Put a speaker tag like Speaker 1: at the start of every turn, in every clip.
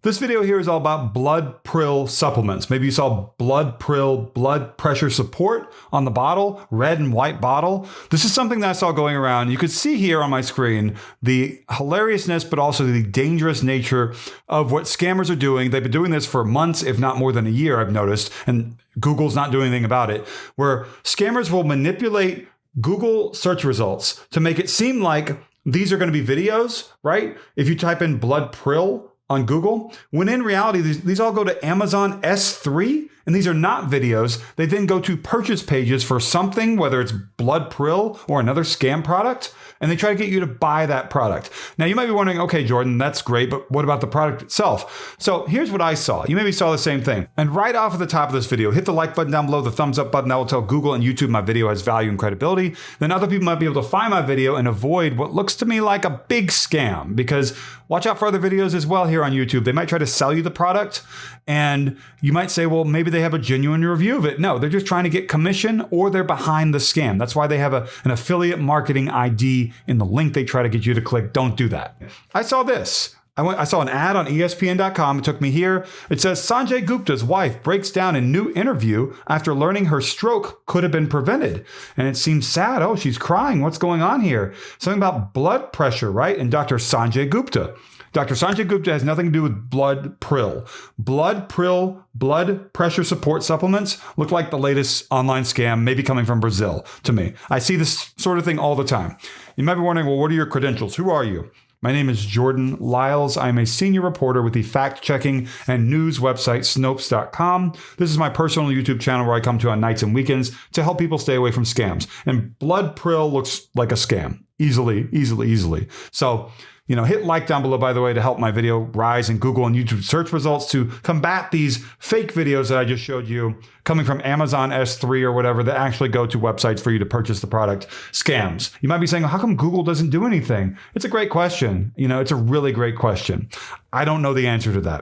Speaker 1: This video here is all about blood prill supplements. Maybe you saw blood prill, blood pressure support on the bottle, red and white bottle. This is something that I saw going around. You could see here on my screen the hilariousness, but also the dangerous nature of what scammers are doing. They've been doing this for months, if not more than a year, I've noticed, and Google's not doing anything about it, where scammers will manipulate Google search results to make it seem like these are going to be videos, right? If you type in blood prill on Google, when in reality, these all go to Amazon S3, and these are not videos. They then go to purchase pages for something, whether it's blood prill or another scam product, and they try to get you to buy that product. Now, you might be wondering, okay, Jordan, that's great, but what about the product itself? So here's what I saw. You maybe saw the same thing. And right off of the top of this video, hit the like button down below, the thumbs up button. That will tell Google and YouTube my video has value and credibility. Then other people might be able to find my video and avoid what looks to me like a big scam, because watch out for other videos as well here on YouTube. They might try to sell you the product, and you might say, well, maybe they have a genuine review of it. No, they're just trying to get commission, or they're behind the scam. That's why they have an affiliate marketing ID in the link they try to get you to click. Don't do that. I saw this. I saw an ad on ESPN.com. It took me here. It says Sanjay Gupta's wife breaks down in new interview after learning her stroke could have been prevented. And it seems sad. Oh, she's crying. What's going on here? Something about blood pressure, right? And Dr. Sanjay Gupta. Dr. Sanjay Gupta has nothing to do with blood prill. Blood prill, blood pressure support supplements look like the latest online scam, maybe coming from Brazil to me. I see this sort of thing all the time. You might be wondering, well, what are your credentials? Who are you? My name is Jordan Lyles. I'm a senior reporter with the fact-checking and news website Snopes.com. This is my personal YouTube channel where I come to on nights and weekends to help people stay away from scams. And blood prill looks like a scam. Easily. So, hit like down below, by the way, to help my video rise in Google and YouTube search results to combat these fake videos that I just showed you coming from Amazon S3 or whatever that actually go to websites for you to purchase the product. Scams. You might be saying, well, how come Google doesn't do anything? It's a great question. It's a really great question. I don't know the answer to that.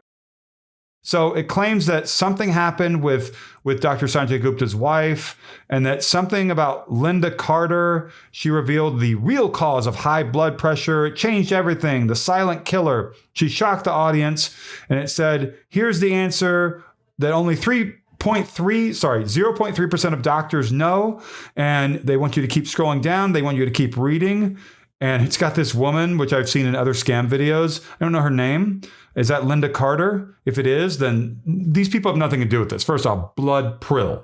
Speaker 1: So it claims that something happened with Dr. Sanjay Gupta's wife, and that something about Lynda Carter, she revealed the real cause of high blood pressure. It changed everything. The silent killer. She shocked the audience, and it said, here's the answer that only 0.3% of doctors know, and they want you to keep scrolling down. They want you to keep reading. And it's got this woman, which I've seen in other scam videos. I don't know her name. Is that Lynda Carter? If it is, then these people have nothing to do with this. First off, blood prill.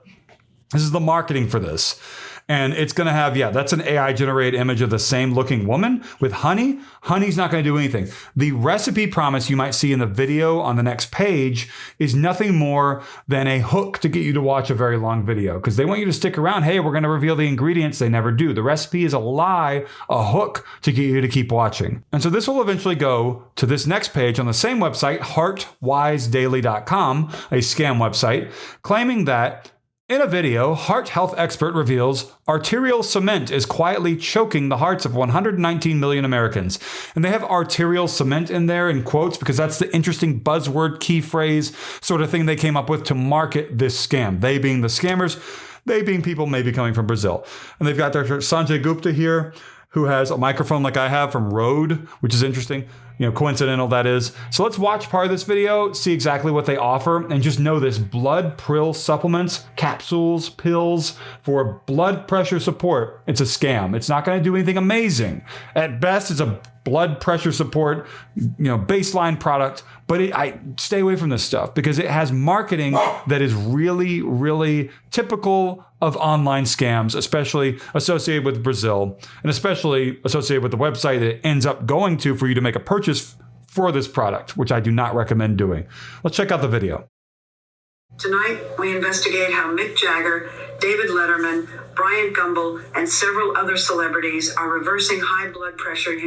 Speaker 1: This is the marketing for this. And it's going to have, that's an AI generated image of the same looking woman with honey. Honey's not going to do anything. The recipe promise you might see in the video on the next page is nothing more than a hook to get you to watch a very long video, because they want you to stick around. Hey, we're going to reveal the ingredients. They never do. The recipe is a lie, a hook to get you to keep watching. And so this will eventually go to this next page on the same website, heartwisedaily.com, a scam website, claiming that in a video, heart health expert reveals arterial cement is quietly choking the hearts of 119 million Americans. And they have arterial cement in there in quotes because that's the interesting buzzword, key phrase sort of thing they came up with to market this scam. They being the scammers, they being people maybe coming from Brazil. And they've got Dr. Sanjay Gupta here, who has a microphone like I have from Rode, which is interesting. Coincidental that is. So let's watch part of this video, see exactly what they offer, and just know this: blood prill supplements, capsules, pills for blood pressure support. It's a scam. It's not going to do anything amazing. At best, it's a blood pressure support, baseline product, but I stay away from this stuff because it has marketing that is really, really typical of online scams, especially associated with Brazil, and especially associated with the website that it ends up going to for you to make a purchase for this product, which I do not recommend doing. Let's check out the video.
Speaker 2: Tonight, we investigate how Mick Jagger, David Letterman, Bryant Gumbel, and several other celebrities are reversing high blood pressure.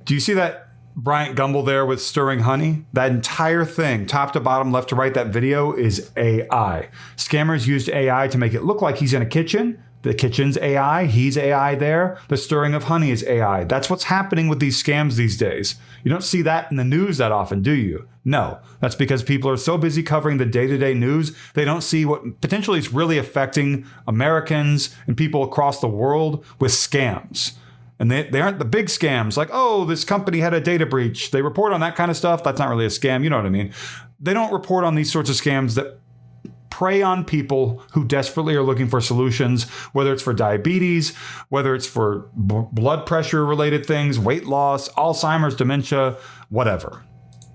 Speaker 1: Do you see that Bryant Gumbel there with stirring honey? That entire thing, top to bottom, left to right, that video is AI. Scammers used AI to make it look like he's in a kitchen. The kitchen's AI, he's AI there. The stirring of honey is AI. That's what's happening with these scams these days. You don't see that in the news that often, do you? No, that's because people are so busy covering the day-to-day news, they don't see what potentially is really affecting Americans and people across the world with scams. And they aren't the big scams like, oh, this company had a data breach. They report on that kind of stuff. That's not really a scam. You know what I mean? They don't report on these sorts of scams that prey on people who desperately are looking for solutions, whether it's for diabetes, whether it's for blood pressure related things, weight loss, Alzheimer's, dementia, whatever.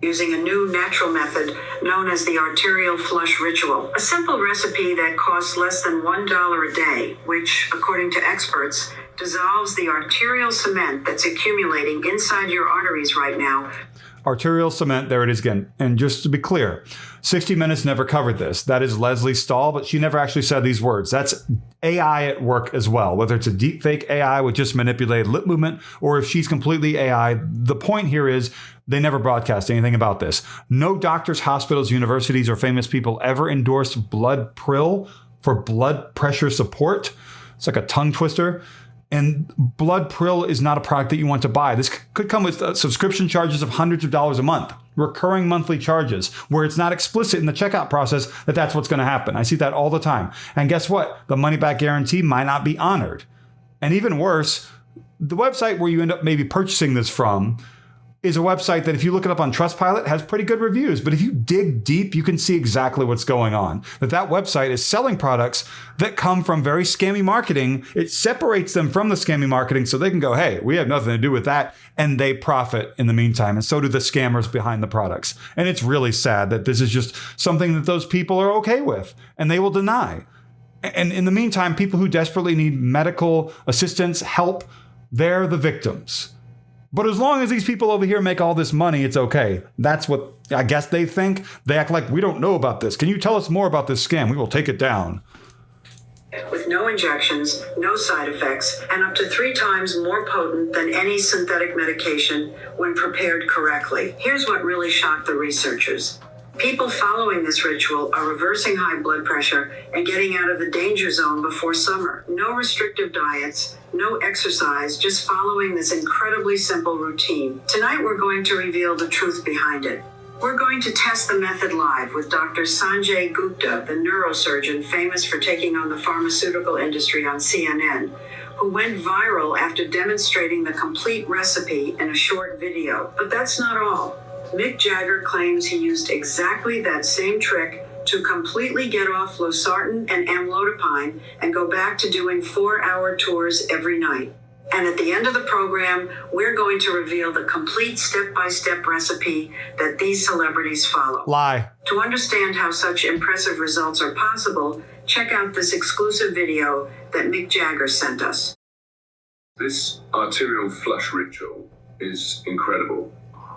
Speaker 2: Using a new natural method known as the arterial flush ritual, a simple recipe that costs less than $1 a day, which, according to experts, dissolves the arterial cement that's accumulating inside your arteries right now.
Speaker 1: Arterial cement, there it is again. And just to be clear, 60 Minutes never covered this. That is Leslie Stahl, but she never actually said these words. That's AI at work as well, whether it's a deepfake AI with just manipulated lip movement, or if she's completely AI. The point here is they never broadcast anything about this. No doctors, hospitals, universities, or famous people ever endorsed Blood Prill for blood pressure support. It's like a tongue twister. And Blood Prill is not a product that you want to buy. This could come with subscription charges of hundreds of dollars a month, recurring monthly charges, where it's not explicit in the checkout process that that's what's going to happen. I see that all the time. And guess what? The money back guarantee might not be honored. And even worse, the website where you end up maybe purchasing this from is a website that if you look it up on Trustpilot has pretty good reviews. But if you dig deep, you can see exactly what's going on. That website is selling products that come from very scammy marketing. It separates them from the scammy marketing so they can go, hey, we have nothing to do with that. And they profit in the meantime. And so do the scammers behind the products. And it's really sad that this is just something that those people are okay with and they will deny. And in the meantime, people who desperately need medical assistance, help, they're the victims. But as long as these people over here make all this money, it's okay. That's what I guess they think. They act like we don't know about this. Can you tell us more about this scam? We will take it down.
Speaker 2: With no injections, no side effects, and up to 3 times more potent than any synthetic medication when prepared correctly. Here's what really shocked the researchers. People following this ritual are reversing high blood pressure and getting out of the danger zone before summer. No restrictive diets, no exercise, just following this incredibly simple routine. Tonight we're going to reveal the truth behind it. We're going to test the method live with Dr. Sanjay Gupta, the neurosurgeon famous for taking on the pharmaceutical industry on CNN, who went viral after demonstrating the complete recipe in a short video. But that's not all. Mick Jagger claims he used exactly that same trick to completely get off losartan and amlodipine and go back to doing 4-hour tours every night. And at the end of the program, we're going to reveal the complete step-by-step recipe that these celebrities follow.
Speaker 1: Lie.
Speaker 2: To understand how such impressive results are possible, check out this exclusive video that Mick Jagger sent us.
Speaker 3: This arterial flush ritual is incredible.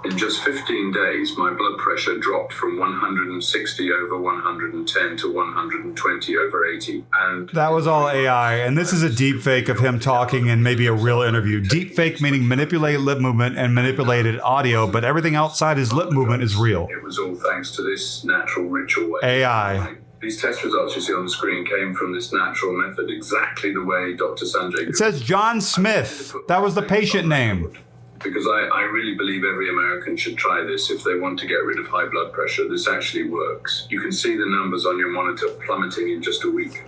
Speaker 3: In just 15 days, my blood pressure dropped from 160 over 110 to 120 over 80. And
Speaker 1: that was all AI. And this is a deep fake of him talking in maybe a real interview. Deep fake meaning manipulated lip movement and manipulated audio, but everything outside his lip movement is real.
Speaker 3: It was all thanks to this natural ritual.
Speaker 1: AI.
Speaker 3: These test results you see on the screen came from this natural method, exactly the way Dr. Sanjay...
Speaker 1: It says John Smith. That was the patient name.
Speaker 3: Because I really believe every American should try this if they want to get rid of high blood pressure. This actually works. You can see the numbers on your monitor plummeting in just a week.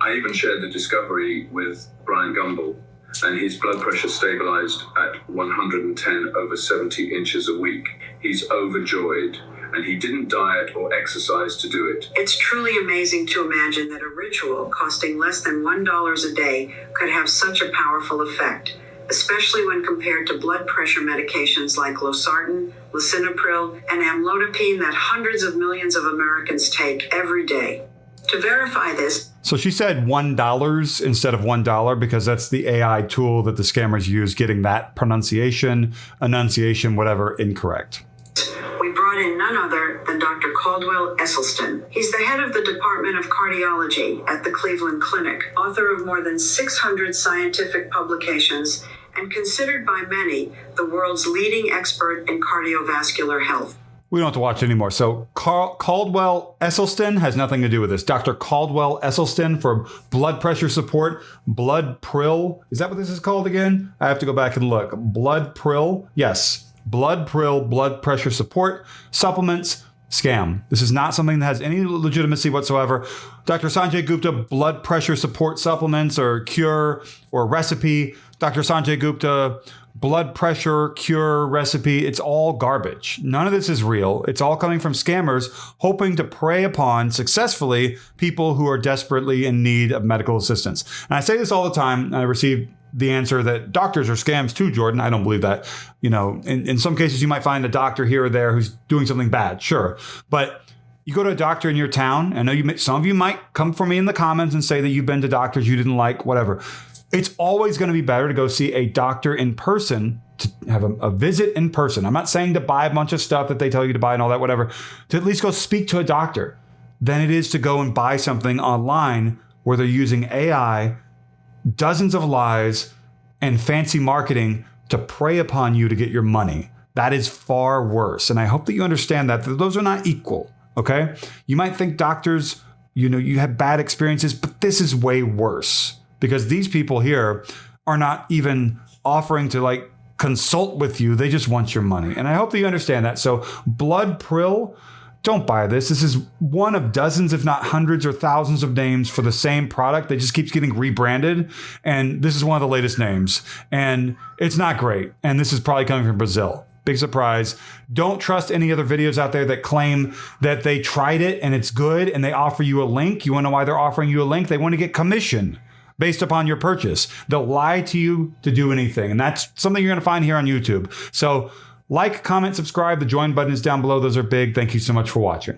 Speaker 3: I even shared the discovery with Brian Gumbel, and his blood pressure stabilized at 110 over 70 inches a week. He's overjoyed, and he didn't diet or exercise to do it.
Speaker 2: It's truly amazing to imagine that a ritual costing less than $1 a day could have such a powerful effect, especially when compared to blood pressure medications like losartan, lisinopril, and amlodipine that hundreds of millions of Americans take every day. To verify this...
Speaker 1: So she said $1 instead of $1 because that's the AI tool that the scammers use, getting that pronunciation, enunciation, whatever, incorrect.
Speaker 2: We brought in none other than Dr. Caldwell Esselstyn. He's the head of the Department of Cardiology at the Cleveland Clinic, author of more than 600 scientific publications, and considered by many the world's leading expert in cardiovascular health.
Speaker 1: We don't have to watch anymore. So Caldwell Esselstyn has nothing to do with this. Dr. Caldwell Esselstyn for blood pressure support. Blood Prill. Is that what this is called again? I have to go back and look. Blood Prill. Yes. Blood Prill, blood pressure support, supplements, scam. This is not something that has any legitimacy whatsoever. Dr. Sanjay Gupta, blood pressure support supplements or cure or recipe. Dr. Sanjay Gupta, blood pressure cure recipe. It's all garbage. None of this is real. It's all coming from scammers hoping to prey upon successfully people who are desperately in need of medical assistance. And I say this all the time, and I receive the answer that doctors are scams too, Jordan. I don't believe that. You know, in some cases, you might find a doctor here or there who's doing something bad. Sure. But you go to a doctor in your town. I know some of you might come for me in the comments and say that you've been to doctors you didn't like, whatever. It's always going to be better to go see a doctor in person, to have a visit in person. I'm not saying to buy a bunch of stuff that they tell you to buy and all that, whatever, to at least go speak to a doctor than it is to go and buy something online where they're using AI, dozens of lies, and fancy marketing to prey upon you to get your money. That is far worse. And I hope that you understand that those are not equal. Okay. You might think doctors, you have bad experiences, but this is way worse because these people here are not even offering to consult with you. They just want your money. And I hope that you understand that. So Blood Prill, don't buy this. This is one of dozens, if not hundreds or thousands of names for the same product that just keeps getting rebranded. And this is one of the latest names. And it's not great. And this is probably coming from Brazil. Big surprise. Don't trust any other videos out there that claim that they tried it and it's good and they offer you a link. You want to know why they're offering you a link? They want to get commission based upon your purchase. They'll lie to you to do anything. And that's something you're going to find here on YouTube. So like, comment, subscribe. The join button is down below. Those are big. Thank you so much for watching.